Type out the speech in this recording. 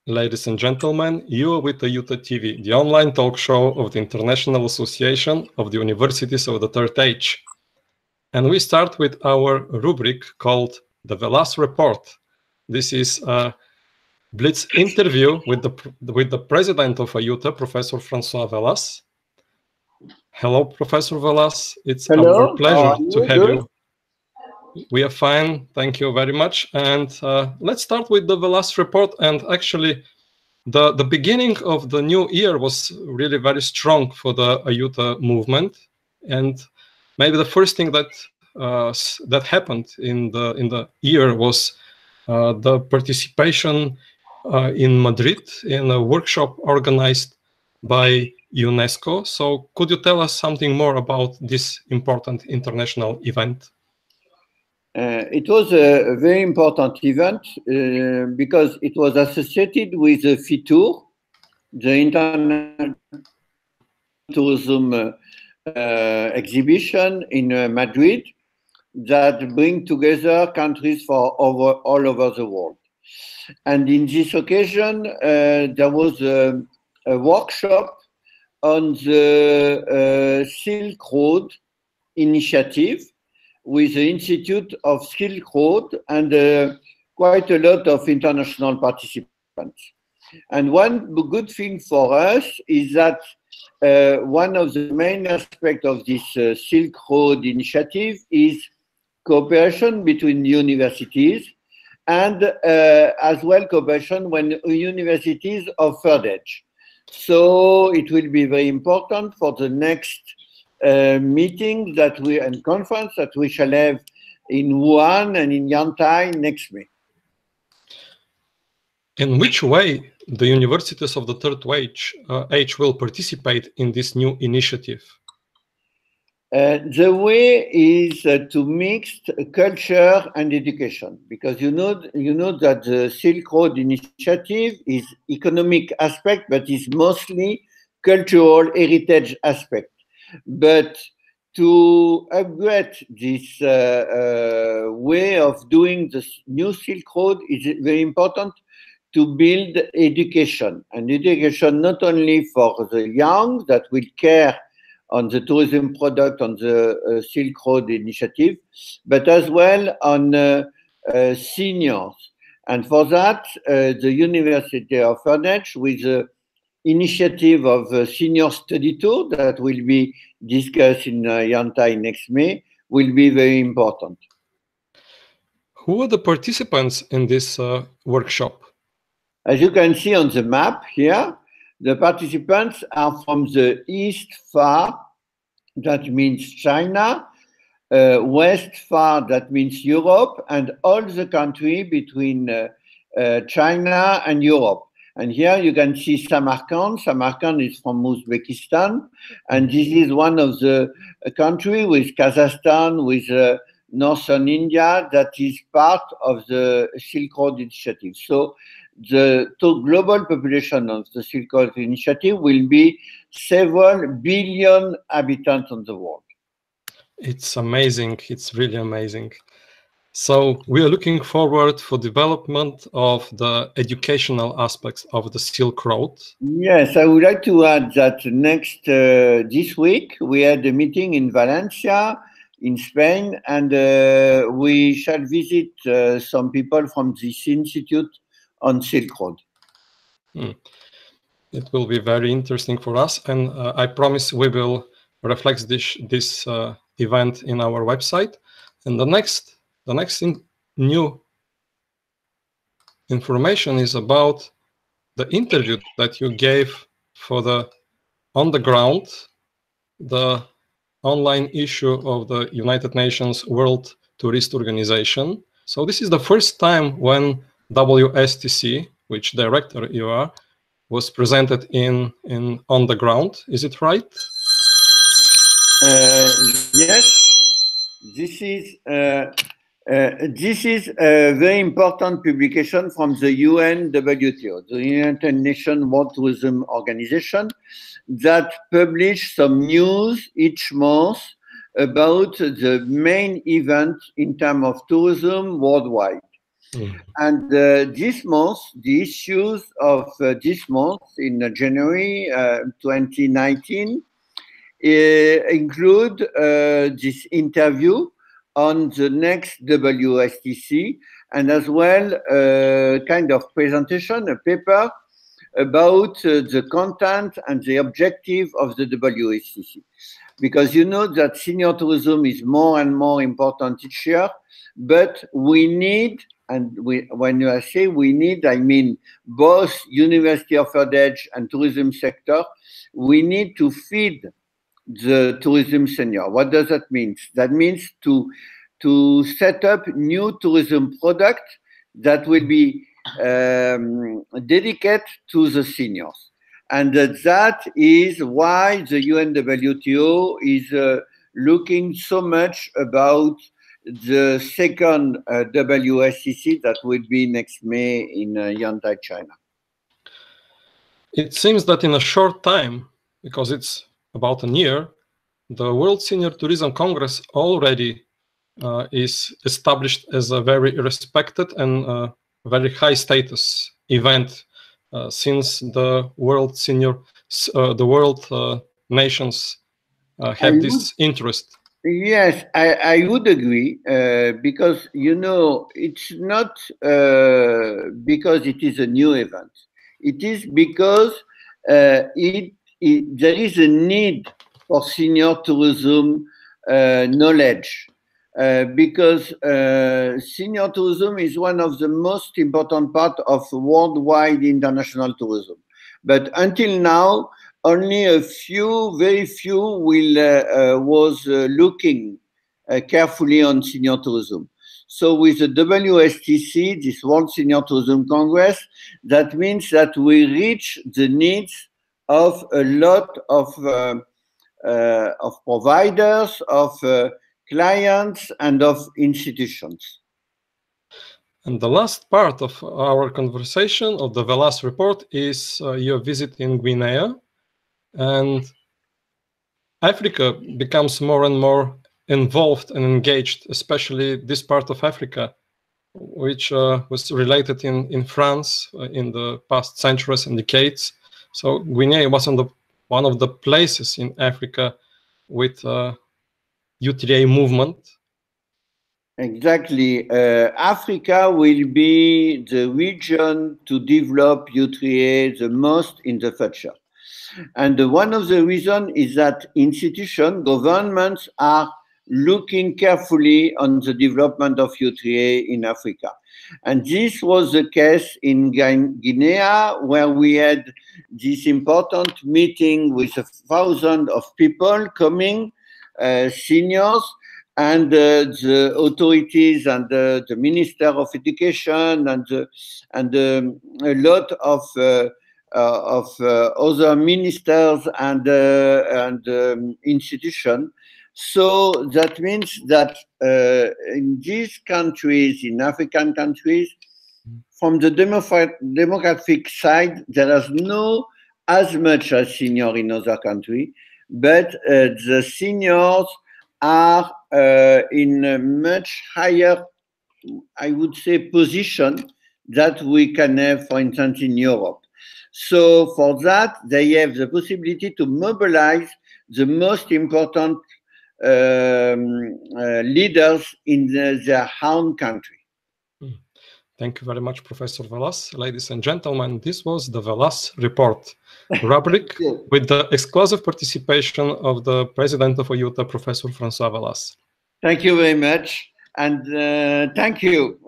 Ladies and gentlemen, you are with AIUTA TV, the online talk show of the International Association of the Universities of the Third Age. And we start with our rubric called the VELLAS Report. This is a Blitz interview with the president of AIUTA, Professor Francois Vellas. Hello, Professor Vellas. It's our pleasure to have you. We are fine. Thank you very much. And let's start with the VELLAS Report. And actually, the beginning of the new year was really very strong for the AIUTA movement. And maybe the first thing that that happened in the year was the participation in Madrid in a workshop organized by UNESCO. So could you tell us something more about this important international event? It was a very important event because it was associated with the FITUR, the International Tourism exhibition in Madrid that bring together countries from all over the world. And in this occasion, there was a workshop on the Silk Road initiative with the Institute of Silk Road and quite a lot of international participants. And one good thing for us is that one of the main aspects of this Silk Road initiative is cooperation between universities and as well cooperation when universities of third age. So it will be very important for the next meeting that and conference that we shall have in Wuhan and in Yantai next May. In which way the universities of the third age will participate in this new initiative? The way is to mix culture and education, because you know that the Silk Road initiative is economic aspect, but is mostly cultural heritage aspect. But to upgrade this way of doing the new Silk Road is very important to build education, and education not only for the young that will care on the tourism product on the Silk Road initiative, but as well on seniors. And for that, the University of Ardèche, with the initiative of senior study tour that will be discussed in Yantai next May, will be very important. Who are the participants in this workshop? As you can see on the map here, the participants are from the East Far, that means China, West Far, that means Europe, and all the country between China and Europe. And here you can see Samarkand. Samarkand is from Uzbekistan, and this is one of the countries with Kazakhstan, with northern India, that is part of the Silk Road initiative. So the global population of the Silk Road initiative will be several billion inhabitants on the world. It's amazing. It's really amazing. So we are looking forward for development of the educational aspects of the Silk Road. Yes, I would like to add that this week we had a meeting in Valencia, in Spain, and we shall visit some people from this institute on Silk Road. It will be very interesting for us, and I promise we will reflect this event in our website. And the next new information is about the interview that you gave for the On the Ground, the online issue of the United Nations World Tourist Organization. So this is the first time when WSTC, which director you are, was presented in On the Ground. Is it right? Yes. This is a very important publication from the UNWTO, the United Nations World Tourism Organization, that publish some news each month about the main event in terms of tourism worldwide. And this month, the issues of this month in January 2019 include this interview on the next WSTC, and as well kind of presentation, a paper about the content and the objective of the WSTC. Because you know that senior tourism is more and more important each year, but we need, and when I say we need, I mean both University of Ardèche and tourism sector, we need to feed the tourism senior. What does that mean? That means to set up new tourism product that will be dedicated to the seniors. And that is why the UNWTO is looking so much about the second WSTC that will be next May in Yantai, China. It seems that in a short time, because it's about a year, the World Senior Tourism Congress already is established as a very respected and very high status event since the world nations have this interest. Yes, I would agree, because, you know, it's not because it is a new event. It is because there is a need for senior tourism knowledge, because senior tourism is one of the most important part of worldwide international tourism. But until now, only a few, very few was looking carefully on senior tourism. So with the WSTC, this World Senior Tourism Congress, that means that we reach the needs of a lot of providers, of clients, and of institutions. And the last part of our conversation of the VELLAS report is your visit in Guinea. And Africa becomes more and more involved and engaged, especially this part of Africa, which was related in France in the past centuries and decades. So Guinea was one of the places in Africa with UTRA movement. Exactly. Africa will be the region to develop UTRA the most in the future. And one of the reasons is that institutions, governments are looking carefully on the development of UTRA in Africa. And this was the case in Guinea, where we had this important meeting with 1,000 of people coming, seniors, and the authorities and the Minister of Education and a lot of other ministers and institutions. So that means that in these countries, in African countries, from the demographic side, there is no as much as senior in other countries, but the seniors are in a much higher, I would say, position that we can have, for instance, in Europe. So for that, they have the possibility to mobilize the most important leaders in their own country. Thank you very much, Professor Vellas. Ladies and gentlemen, this was the VELLAS Report rubric with the exclusive participation of the President of AIUTA, Professor Francois Vellas. Thank you very much, and thank you.